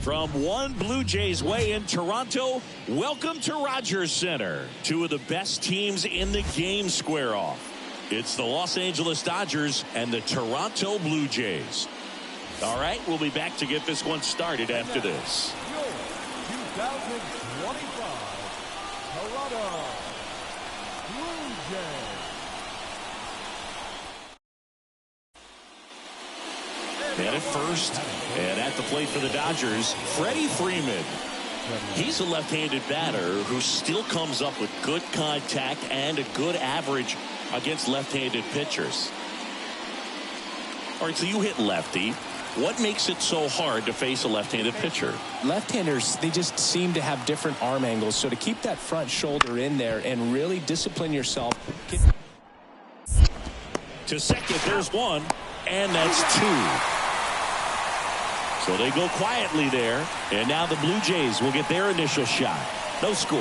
From one Blue Jays way in Toronto, welcome to Rogers Center. Two of the best teams in the game square off. It's the Los Angeles Dodgers and the Toronto Blue Jays. All right, we'll be back to get this one started after this. Your 2025 Toronto Blue Jays. And at first, and at the plate for the Dodgers, Freddie Freeman. He's a left-handed batter who still comes up with good contact and a good average against left-handed pitchers. All right, so you hit lefty. What makes it so hard to face a left-handed pitcher? Left-handers, they just seem to have different arm angles. So to keep that front shoulder in there and really discipline yourself. To second, there's one, and that's two. So they go quietly there, and now the Blue Jays will get their initial shot. No score.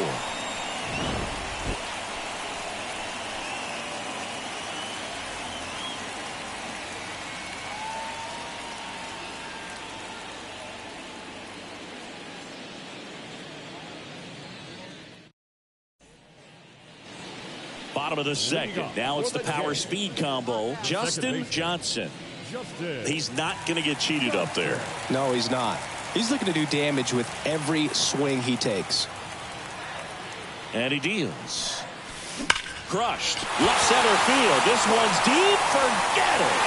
Bottom of the second. Now it's the power speed combo. Justin Johnson. He's not going to get cheated up there. No, he's not. He's looking to do damage with every swing he takes. And he deals. Crushed. Left center field. This one's deep. Forget it.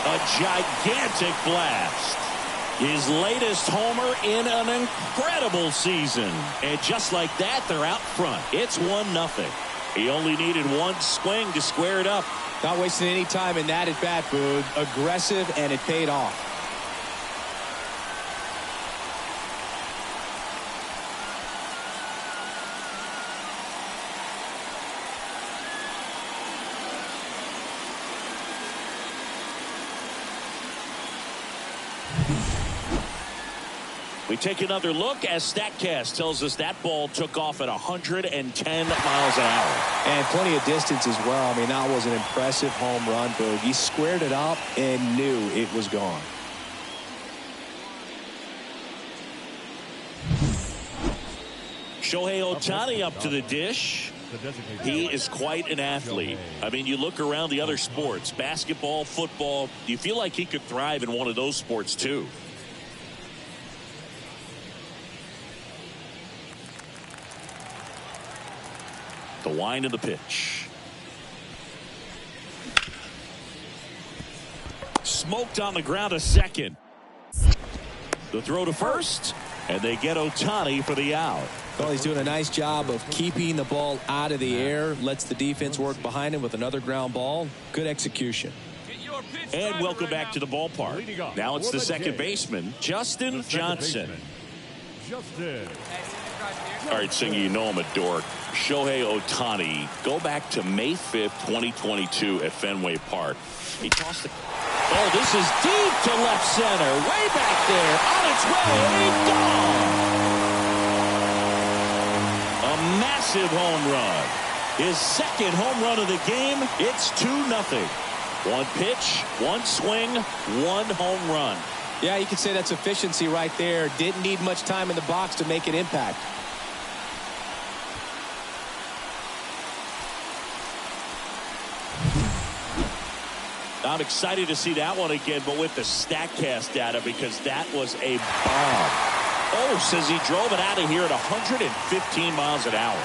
A gigantic blast. His latest homer in an incredible season. And just like that, they're out front. It's 1-0. He only needed one swing to square it up. Not wasting any time in that at bat, Boog. Aggressive, and it paid off. We take another look as StatCast tells us that ball took off at 110 miles an hour. And plenty of distance as well. I mean, that was an impressive home run, Boog. He squared it up and knew it was gone. Shohei Ohtani up to the dish. He is quite an athlete. I mean, you look around the other sports, basketball, football, you feel like he could thrive in one of those sports too. The wind of the pitch. Smoked on the ground to second. The throw to first, and they get Ohtani for the out. Well, he's doing a nice job of keeping the ball out of the air. Lets the defense work behind him with another ground ball. Good execution. And welcome back to the ballpark. Now it's the second baseman, Justin Johnson. All right, Singy, you know I'm a dork. Shohei Ohtani, go back to May 5th, 2022 at Fenway Park. He tossed the... Oh, this is deep to left center. Way back there. On its way. Gone. A massive home run. His second home run of the game. It's 2-0. One pitch, one swing, one home run. Yeah, you could say that's efficiency right there. Didn't need much time in the box to make an impact. I'm excited to see that one again, but with the StatCast data, because that was a bomb. Oh, says he drove it out of here at 115 miles an hour.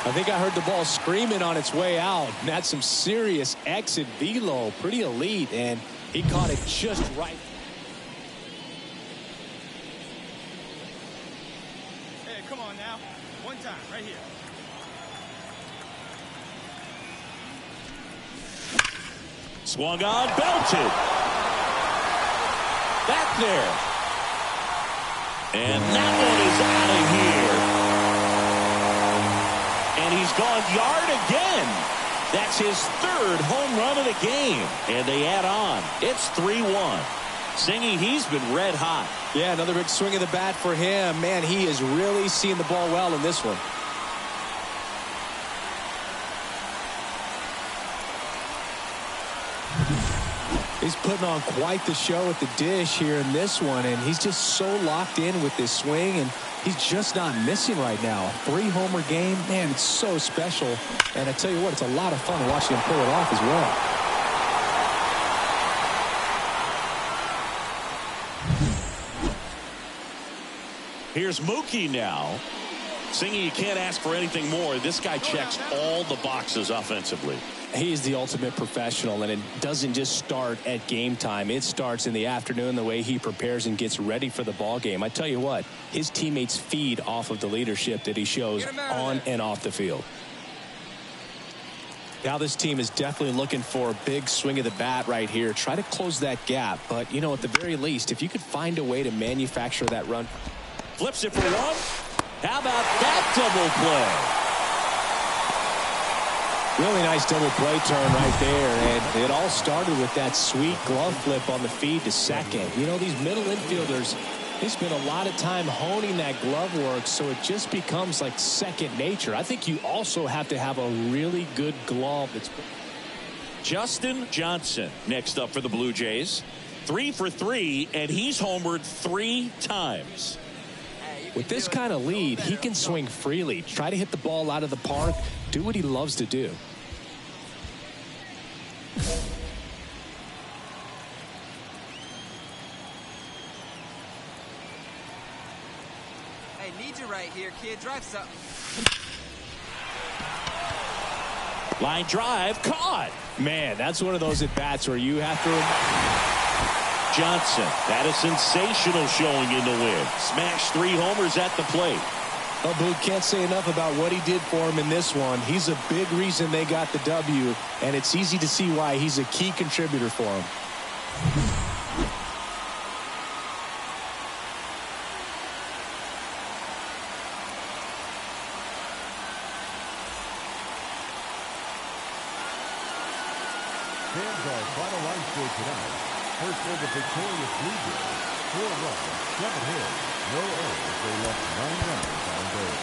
I think I heard the ball screaming on its way out. That's some serious exit velo. Pretty elite, and he caught it just right. Hey, come on now. One time, right here. Swung on, belted. Back there. And that one is out of here. And he's gone yard again. That's his third home run of the game. And they add on. It's 3-1. Singy, he's been red hot. Yeah, another big swing of the bat for him. Man, he is really seeing the ball well in this one. He's putting on quite the show at the dish here in this one, and he's just so locked in with this swing, and he's just not missing right now. 3-homer game, man, it's so special. And I tell you what, it's a lot of fun watching him pull it off as well. Here's Mookie now. Singing, you can't ask for anything more. This guy checks all the boxes offensively. He is the ultimate professional, and it doesn't just start at game time. It starts in the afternoon, the way he prepares and gets ready for the ball game. I tell you what, his teammates feed off of the leadership that he shows on and off the field. Now this team is definitely looking for a big swing of the bat right here. Try to close that gap, but, you know, at the very least, if you could find a way to manufacture that run. Flips it for one. How about that double play? Really nice double play turn right there, and it all started with that sweet glove flip on the feed to second. You know, these middle infielders, they spend a lot of time honing that glove work, so it just becomes like second nature. I think you also have to have a really good glove. Justin Johnson next up for the Blue Jays. 3 for 3, and he's homered 3 times. With this kind of lead, he can swing freely, try to hit the ball out of the park, do what he loves to do. Hey, need you right here, kid. Drive something. Line drive, caught. Man, that's one of those at-bats where you have to... Johnson had a sensational showing in the win. Smashed 3 homers at the plate. Well, Boog, can't say enough about what he did for him in this one. He's a big reason they got the W, and it's easy to see why he's a key contributor for him. Fans are finalized for tonight. First for the victorious Blue Jays, 4 runs, 7 hits, no errors. They left 9 runners on base.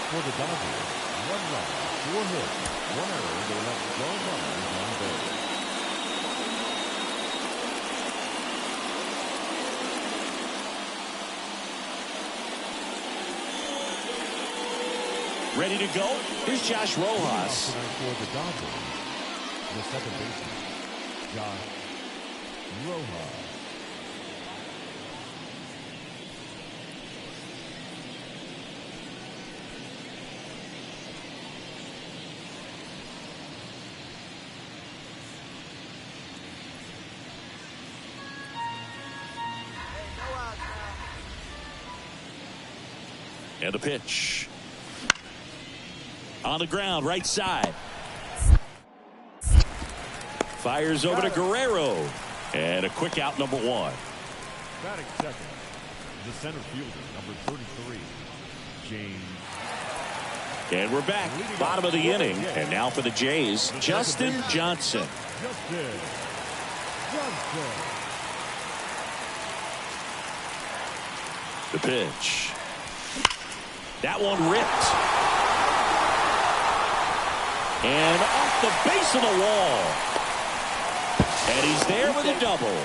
For the Dodgers, 1 run, 4 hits, 1 error. They left 12 runners on base. Ready to go? Here's Josh Rojas. For the Dodgers, the second baseman, Josh Rojas. And the pitch. On the ground, right side. Fires over to Guerrero. And a quick out, number 1. Batting second, the center fielder, number 33, James. And we're back, bottom of the inning. And now for the Jays, Justin Johnson. Justin Johnson. The pitch. That one ripped. And off the base of the wall. And he's there with a double.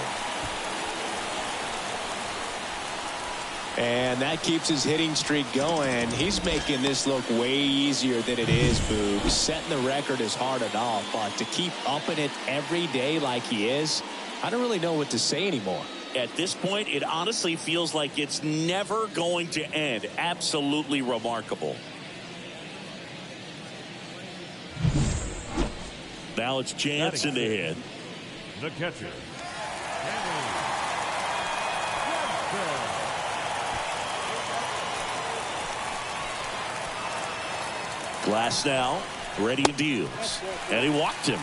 And that keeps his hitting streak going. He's making this look way easier than it is, Boog. Setting the record is hard enough, but to keep upping it every day like he is, I don't really know what to say anymore. At this point, it honestly feels like it's never going to end. Absolutely remarkable. Now it's Jansen to hit. The catcher, Glass now, ready to deals. And he walked him.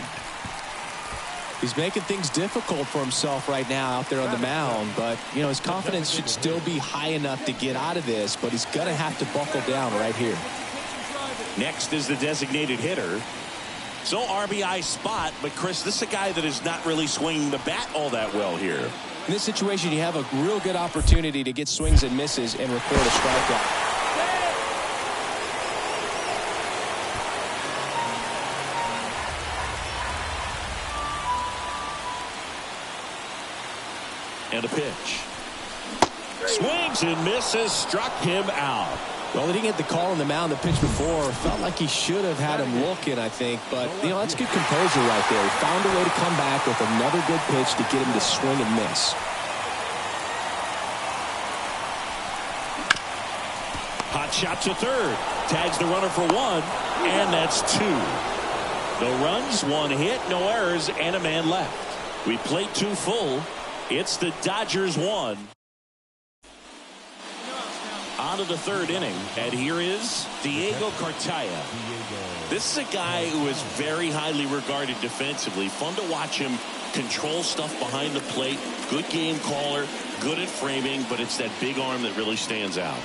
He's making things difficult for himself right now out there on the mound, but, you know, his confidence should still be high enough to get out of this, but he's going to have to buckle down right here. Next is the designated hitter. So RBI spot, but Chris, this is a guy that is not really swinging the bat all that well here. In this situation, you have a real good opportunity to get swings and misses and record a strikeout. And a pitch. Swings and misses, struck him out. Well, he didn't get the call on the mound the pitch before. Felt like he should have had him looking, I think. But, that's good composure right there. He found a way to come back with another good pitch to get him to swing and miss. Hot shot to third. Tags the runner for one, and that's two. No runs, one hit, no errors, and a man left. We played two full. It's the Dodgers 1. On to the third inning, and here is Diego Cartaya. This is a guy who is very highly regarded defensively. Fun to watch him control stuff behind the plate. Good game caller, good at framing, but it's that big arm that really stands out.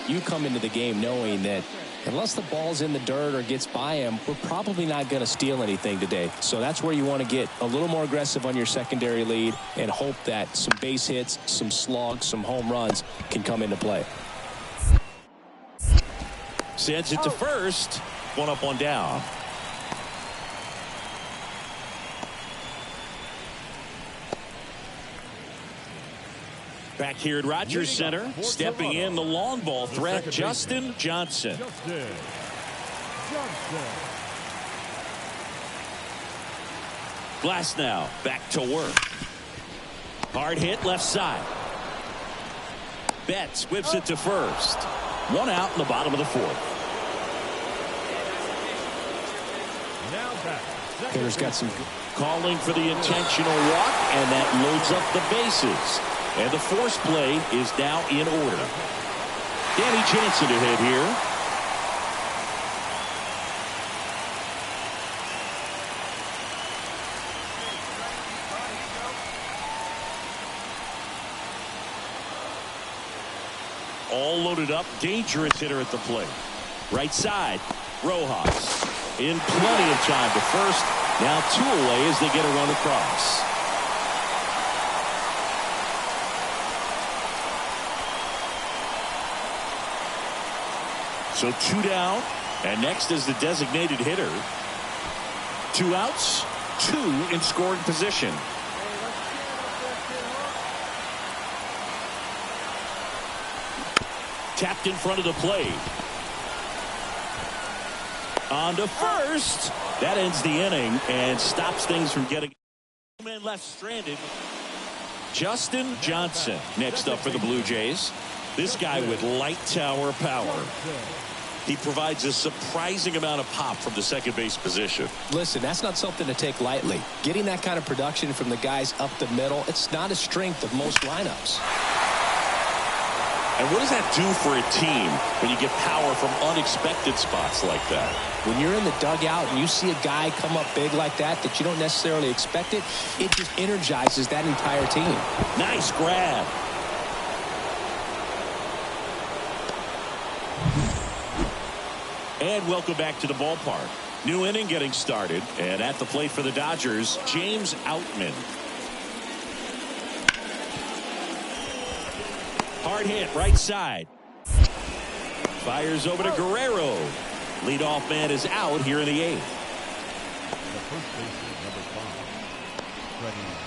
You come into the game knowing that unless the ball's in the dirt or gets by him, we're probably not going to steal anything today. So that's where you want to get a little more aggressive on your secondary lead and hope that some base hits, some slugs, some home runs can come into play. Sends it to first. One up, one down. Back here at Rogers Center, stepping in the long ball threat, Justin Johnson. Glass now back to work. Hard hit left side. Betts whips it to first. One out in the bottom of the fourth. Hitter's got some calling for the intentional walk, and that loads up the bases. And the force play is now in order. Danny Jansen to hit here. All loaded up, dangerous hitter at the plate. Right side, Rojas in plenty of time to first. Now two away as they get a run across. So two down, and next is the designated hitter. Two outs, two in scoring position. Tapped in front of the plate. On to first. That ends the inning and stops things from getting men left stranded. Justin Johnson next up for the Blue Jays. This guy with light tower power. He provides a surprising amount of pop from the second base position. Listen, that's not something to take lightly. Getting that kind of production from the guys up the middle, it's not a strength of most lineups. And what does that do for a team when you get power from unexpected spots like that? When you're in the dugout and you see a guy come up big like that you don't necessarily expect it, it just energizes that entire team. Nice grab. And welcome back to the ballpark. New inning getting started. And at the plate for the Dodgers, James Outman. Hard hit right side. Fires over to Guerrero. Leadoff man is out here in the eighth. The first baseman, number 5, Freddie.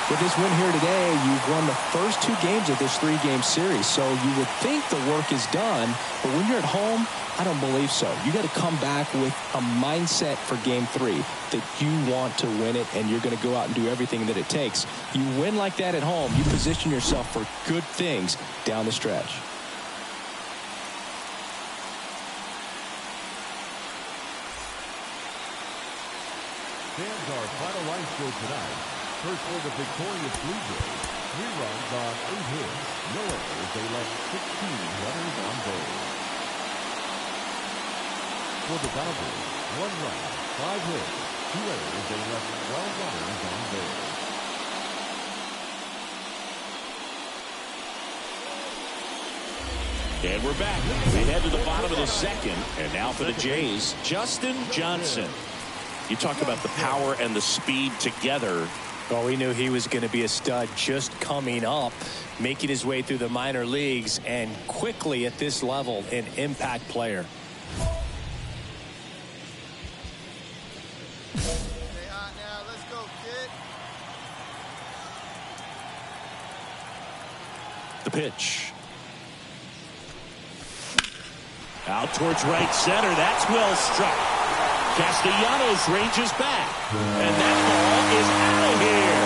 With this win here today, you've won the first 2 games of this 3-game series. So you would think the work is done, but when you're at home, I don't believe so. You got to come back with a mindset for game 3 that you want to win it, and you're going to go out and do everything that it takes. You win like that at home, you position yourself for good things down the stretch. Fans, our final line score tonight. First for the victorious Blue Jays. 3 runs on 8 hits. No errors. They left 16 runners on base. For the Dodgers, 1 run, 5 hits, 2 errors. They left 12 runners on base. And we're back. We head to the bottom of the second. And now for the Jays, Justin Johnson. You talk about the power and the speed together. Well, we knew he was going to be a stud just coming up, making his way through the minor leagues, and quickly at this level, an impact player. Stay hot now. Let's go, kid. the pitch. Out towards right center. That's well struck. Castellanos ranges back. And that ball is out of here.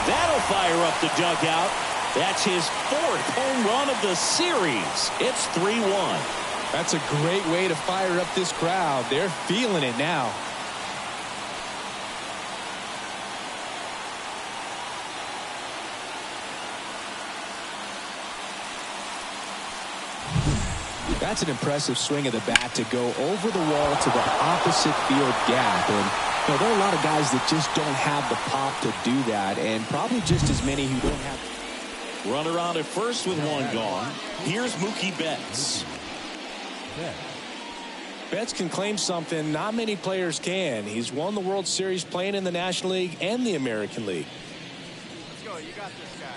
That'll fire up the dugout. That's his 4th home run of the series. It's 3-1. That's a great way to fire up this crowd. They're feeling it now. That's an impressive swing of the bat to go over the wall to the opposite field gap. And you know, there are a lot of guys that just don't have the pop to do that, and probably just as many who don't have. Runner on at first with 1 gone. Here's Mookie Betts. Betts can claim something not many players can. He's won the World Series playing in the National League and the American League. Let's go. You got this guy.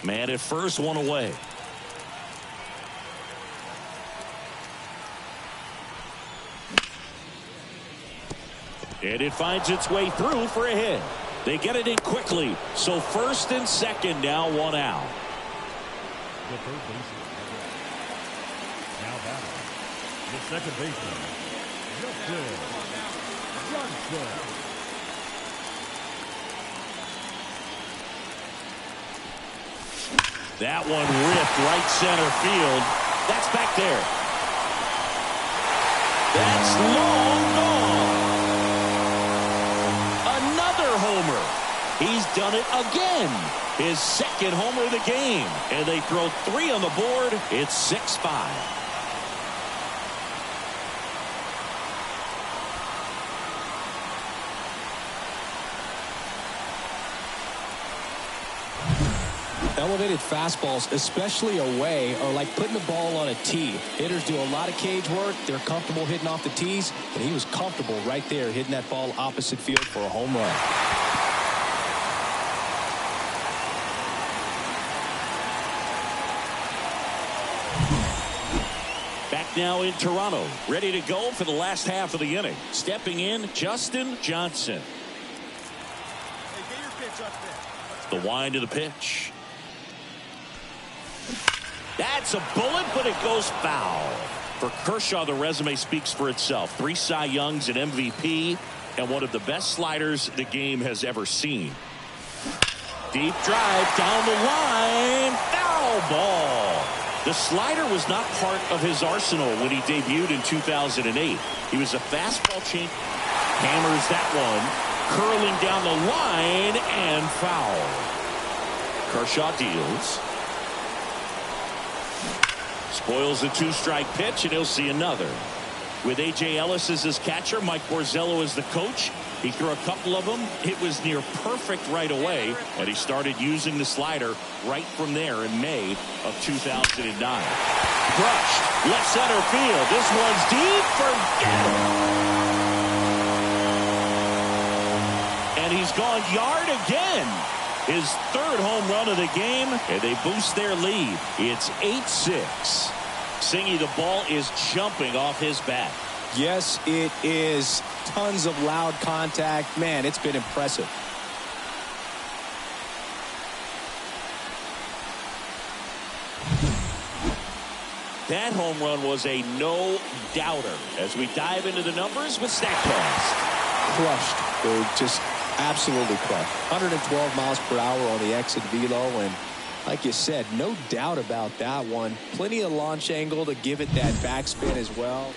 Man at first, 1 away. And it finds its way through for a hit. They get it in quickly. So first and second now, 1 out. The third baseman. Now batting. The second baseman. Justin Johnson. That one ripped right center field. That's back there. That's long gone. Another homer. He's done it again. His 2nd homer of the game. And they throw 3 on the board. It's 6-5. Elevated fastballs, especially away, are like putting the ball on a tee. Hitters do a lot of cage work. They're comfortable hitting off the tees, and he was comfortable right there hitting that ball opposite field for a home run. Back now in Toronto, ready to go for the last half of the inning. Stepping in, Justin Johnson. Hey, get your pitch up there. The wind of the pitch. That's a bullet, but it goes foul. For Kershaw, the resume speaks for itself. 3 Cy Youngs, an MVP, and one of the best sliders the game has ever seen. Deep drive down the line. Foul ball. The slider was not part of his arsenal when he debuted in 2008. He was a fastball chain. Hammers that one. Curling down the line and foul. Kershaw deals. Spoils the 2-strike pitch, and he'll see another. With A.J. Ellis as his catcher, Mike Borzello as the coach, he threw a couple of them. It was near perfect right away, and he started using the slider right from there in May of 2009. Crushed, left center field. This one's deep, forget it. And he's gone yard again. His 3rd home run of the game, and they boost their lead. It's 8-6. Singy, the ball is jumping off his bat. Yes, it is. Tons of loud contact. Man, it's been impressive. That home run was a no-doubter. As we dive into the numbers with StatCast. Crushed. They're just absolutely crushed. 112 miles per hour on the exit velo, and like you said, no doubt about that one. Plenty of launch angle to give it that backspin as well.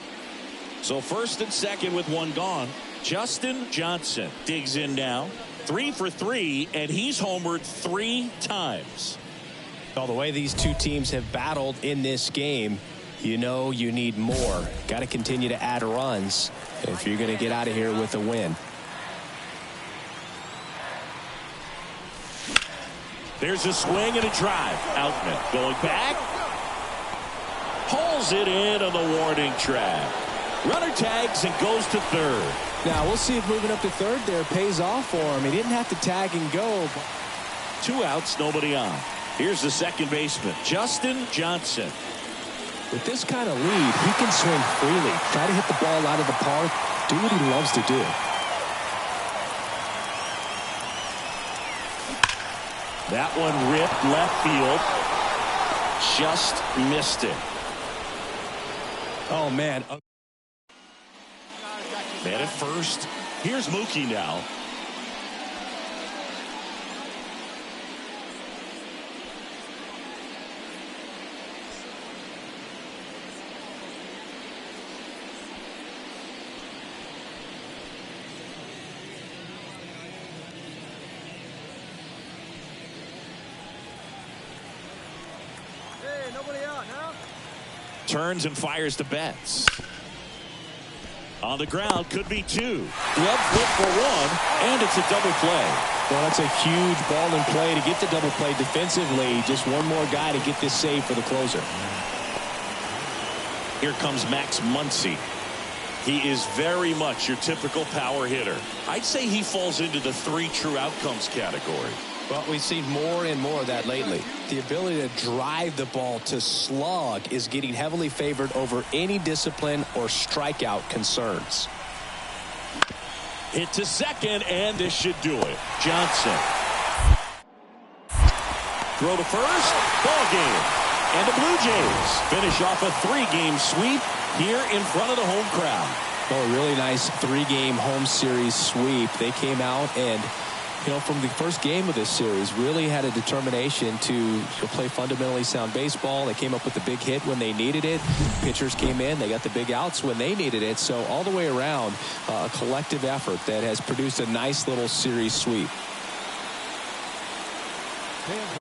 So first and second with 1 gone. Justin Johnson digs in now. 3 for 3, and he's homered 3 times. Well, the way these two teams have battled in this game, you know you need more. Got to continue to add runs if you're going to get out of here with a win. There's a swing and a drive. Outman going back. Pulls it in on the warning track. Runner tags and goes to third. Now we'll see if moving up to third there pays off for him. He didn't have to tag and go. 2 outs, nobody on. Here's the second baseman, Justin Johnson. With this kind of lead, he can swing freely. Try to hit the ball out of the park. Do what he loves to do. That one ripped left field. Just missed it. Oh, man. Man at first. Here's Mookie now. Hey, nobody out now? Turns and fires to Betts. On the ground, could be two. Glove flip for one, and it's a double play. Well, that's a huge ball in play to get the double play defensively. Just one more guy to get this save for the closer. Here comes Max Muncy. He is very much your typical power hitter. I'd say he falls into the 3 true outcomes category. Well, we've seen more and more of that lately. The ability to drive the ball to slug is getting heavily favored over any discipline or strikeout concerns. Hit to second, and this should do it. Johnson. Throw to first. Ball game. And the Blue Jays finish off a 3-game sweep here in front of the home crowd. Oh, a really nice 3-game home series sweep. They came out and, you know, from the first game of this series, really had a determination to play fundamentally sound baseball. They came up with the big hit when they needed it. Pitchers came in. They got the big outs when they needed it. So all the way around, a collective effort that has produced a nice little series sweep. Fans